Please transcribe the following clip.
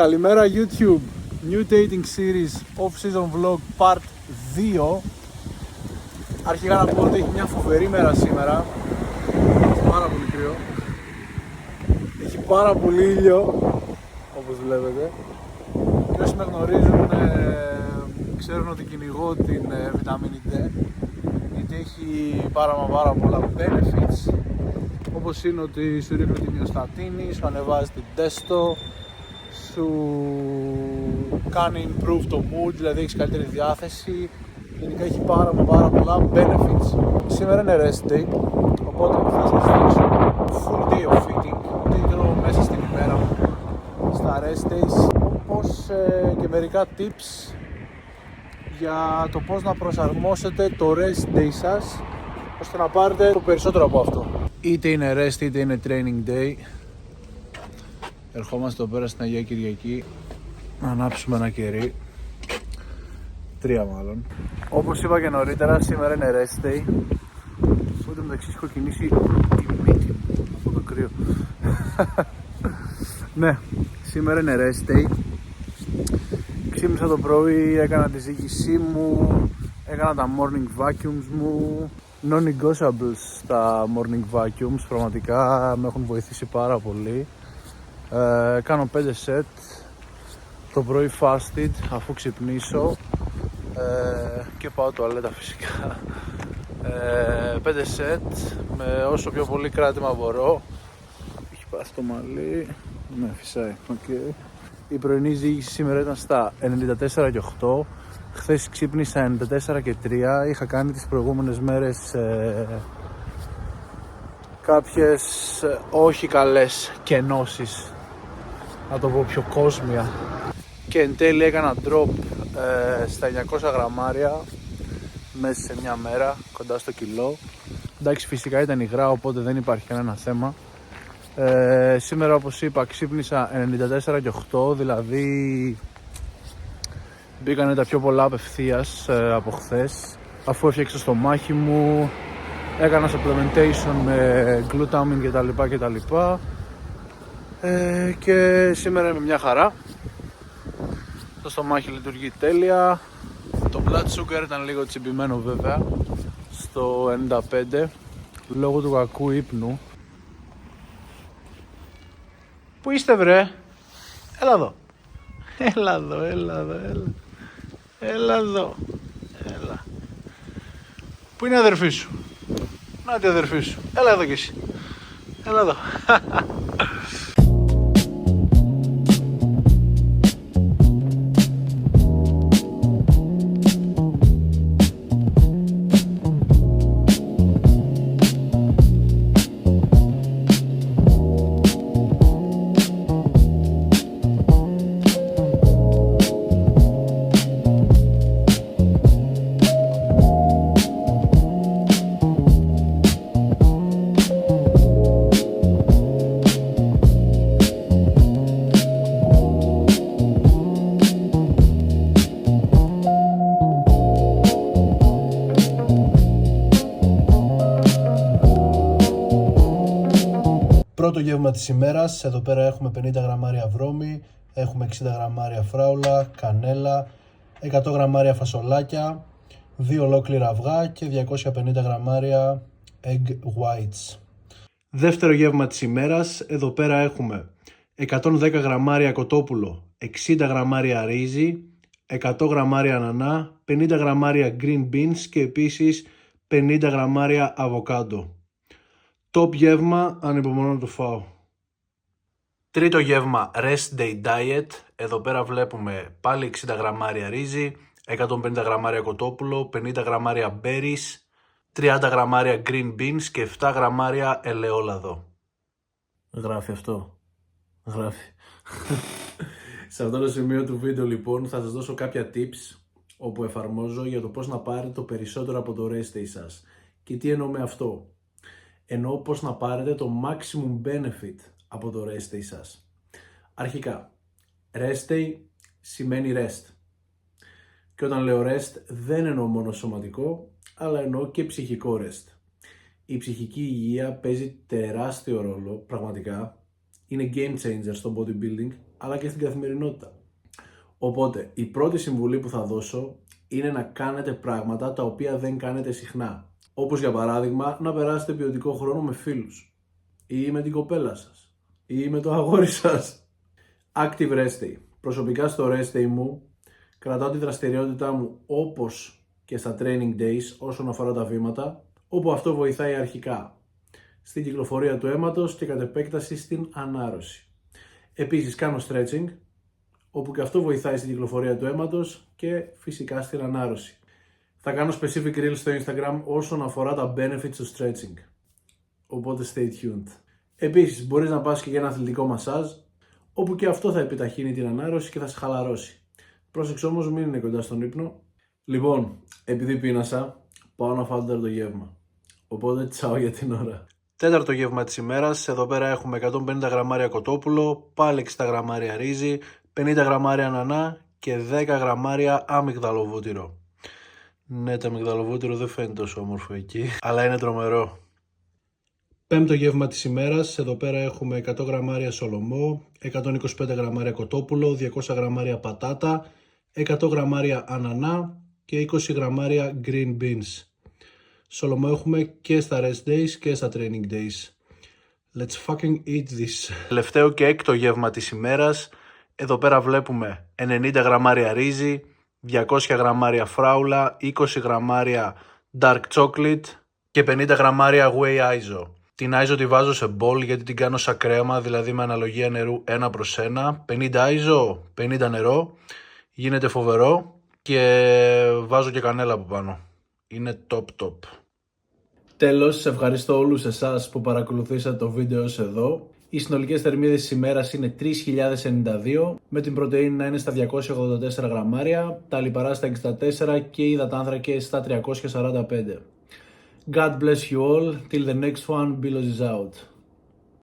Καλημέρα YouTube, New Dating Series Off-Season Vlog Part 2. Αρχικά να πω ότι έχει μια φοβερή μέρα σήμερα. Έχει πάρα πολύ κρύο. Έχει πάρα πολύ ήλιο, όπως βλέπετε. Και όσοι με γνωρίζουν ξέρουν ότι κυνηγώ την βιταμίνη D, γιατί έχει πάρα πολλά benefits, όπως είναι ότι σου ρίχνει τη μυοστατίνη, σου ανεβάζει την τέστο, σου κάνει improve το mood, δηλαδή έχεις καλύτερη διάθεση. Γενικά έχει πάρα πολλά benefits. Σήμερα είναι rest day, οπότε θα σας δείξω full day of fitting, τι τρώω μέσα στην ημέρα μου στα rest days, όπως και μερικά tips για το πώς να προσαρμόσετε το rest day σας ώστε να πάρετε το περισσότερο από αυτό. Είτε είναι rest είτε είναι training day. Ερχόμαστε εδώ πέρα στην Αγία Κυριακή να ανάψουμε ένα κερί. 3 μάλλον. Όπως είπα και νωρίτερα, σήμερα είναι rest day. Οπότε μεταξύ έχω κινήσει τη μύτη μου από το κρύο. Ναι, σήμερα είναι rest day. Ξύπνησα το πρωί, έκανα τη ζύγησή μου, έκανα τα morning vacuums μου. Non-negotiables τα morning vacuums, πραγματικά με έχουν βοηθήσει πάρα πολύ. Κάνω 5 set το πρωί fasted αφού ξυπνήσω και πάω τουαλέτα φυσικά. 5 set με όσο πιο πολύ κράτημα μπορώ. Έχει πάθει το μαλλί. Ναι, φυσάει. Okay. Η πρωινή ζύγηση σήμερα ήταν στα 94 και 8. Χθες ξύπνησα 94 και 3. Είχα κάνει τις προηγούμενες μέρες κάποιες όχι καλές κενώσεις, να το πω πιο κόσμια, και εν τέλει έκανα drop στα 900 γραμμάρια μέσα σε μια μέρα, κοντά στο κιλό. Εντάξει, φυσικά ήταν υγρά, οπότε δεν υπάρχει κανένα θέμα. Σήμερα, όπως είπα, ξύπνησα 94 και 8, δηλαδή μπήκανε τα πιο πολλά απευθείας από χθες. Αφού έφτιαξα στο μάχη μου, έκανα supplementation με glutamine κτλ. Και σήμερα είμαι μια χαρά. Το στομάχι λειτουργεί τέλεια. Το blood sugar ήταν λίγο τσιμπημένο βέβαια, στο 95, λόγω του κακού ύπνου. Πού είστε βρε? Έλα εδώ. Έλα εδώ. Πού είναι η αδερφή σου? Να τη αδερφή σου. Έλα εδώ κι εσύ. Έλα εδώ. Πρώτο γεύμα της ημέρας, εδώ πέρα έχουμε 50 γραμμάρια βρώμη, έχουμε 60 γραμμάρια φράουλα, κανέλα, 100 γραμμάρια φασολάκια, 2 ολόκληρα αυγά και 250 γραμμάρια egg whites. Δεύτερο γεύμα της ημέρας, εδώ πέρα έχουμε 110 γραμμάρια κοτόπουλο, 60 γραμμάρια ρύζι, 100 γραμμάρια ανανά, 50 γραμμάρια green beans και επίσης 50 γραμμάρια αβοκάντο. Top γεύμα, ανυπομονώ να το φάω. Τρίτο γεύμα, rest day diet. Εδώ πέρα βλέπουμε πάλι 60 γραμμάρια ρύζι, 150 γραμμάρια κοτόπουλο, 50 γραμμάρια berries, 30 γραμμάρια green beans και 7 γραμμάρια ελαιόλαδο. Γράφει αυτό. Γράφει. Σε αυτό το σημείο του βίντεο λοιπόν θα σας δώσω κάποια tips όπου εφαρμόζω για το πώς να πάρετε το περισσότερο από το rest day σας. Και τι εννοώ με αυτό? Εννοώ πώς να πάρετε το maximum benefit από το rest day σας. Αρχικά, rest day σημαίνει rest. Και όταν λέω rest δεν εννοώ μόνο σωματικό, αλλά εννοώ και ψυχικό rest. Η ψυχική υγεία παίζει τεράστιο ρόλο, πραγματικά. Είναι game changer στο bodybuilding, αλλά και στην καθημερινότητα. Οπότε, η πρώτη συμβουλή που θα δώσω είναι να κάνετε πράγματα τα οποία δεν κάνετε συχνά. Όπως για παράδειγμα, να περάσετε ποιοτικό χρόνο με φίλους, ή με την κοπέλα σας, ή με το αγόρι σας. Active Rest Day. Προσωπικά στο Rest Day μου, κρατάω τη δραστηριότητά μου όπως και στα Training Days όσον αφορά τα βήματα, όπου αυτό βοηθάει αρχικά στην κυκλοφορία του αίματος και κατ' επέκταση στην ανάρρωση. Επίσης κάνω stretching, όπου και αυτό βοηθάει στην κυκλοφορία του αίματος και φυσικά στην ανάρρωση. Θα κάνω specific reels στο Instagram όσον αφορά τα benefits του stretching. Οπότε stay tuned. Επίσης μπορείς να πας και για ένα αθλητικό μασάζ, όπου και αυτό θα επιταχύνει την ανάρρωση και θα σε χαλαρώσει. Πρόσεξε όμως, μην είναι κοντά στον ύπνο. Λοιπόν, επειδή πείνασα, πάω να φάω το γεύμα. Οπότε τσάω για την ώρα. Τέταρτο γεύμα της ημέρας. Εδώ πέρα έχουμε 150 γραμμάρια κοτόπουλο, πάλι 60 γραμμάρια ρύζι, 50 γραμμάρια ανανά και 10 γραμμάρια αμυγδαλοβούτυρο. Ναι, το αμυγδαλοβούτυρο δεν φαίνεται τόσο όμορφο εκεί, αλλά είναι τρομερό. Πέμπτο γεύμα της ημέρας. Εδώ πέρα έχουμε 100 γραμμάρια σολομό, 125 γραμμάρια κοτόπουλο, 200 γραμμάρια πατάτα, 100 γραμμάρια ανανά και 20 γραμμάρια green beans. Σολομό έχουμε και στα rest days και στα training days. Let's fucking eat this. Τελευταίο και έκτο γεύμα της ημέρας. Εδώ πέρα βλέπουμε 90 γραμμάρια ρύζι, 200 γραμμάρια φράουλα, 20 γραμμάρια dark chocolate και 50 γραμμάρια whey iso. Την iso τη βάζω σε μπολ γιατί την κάνω σαν κρέμα, δηλαδή με αναλογία νερού 1/1. 50 iso, 50 νερό. Γίνεται φοβερό και βάζω και κανέλα από πάνω. Είναι top. Τέλος, σε ευχαριστώ όλους εσάς που παρακολουθήσατε το βίντεο ως εδώ. Οι συνολικές θερμίδες της ημέρας είναι 3092, με την πρωτεΐνη να είναι στα 284 γραμμάρια, τα λιπαρά στα 64 και οι υδατάνθρακες στα 345. God bless you all. Till the next one, Bilos is out.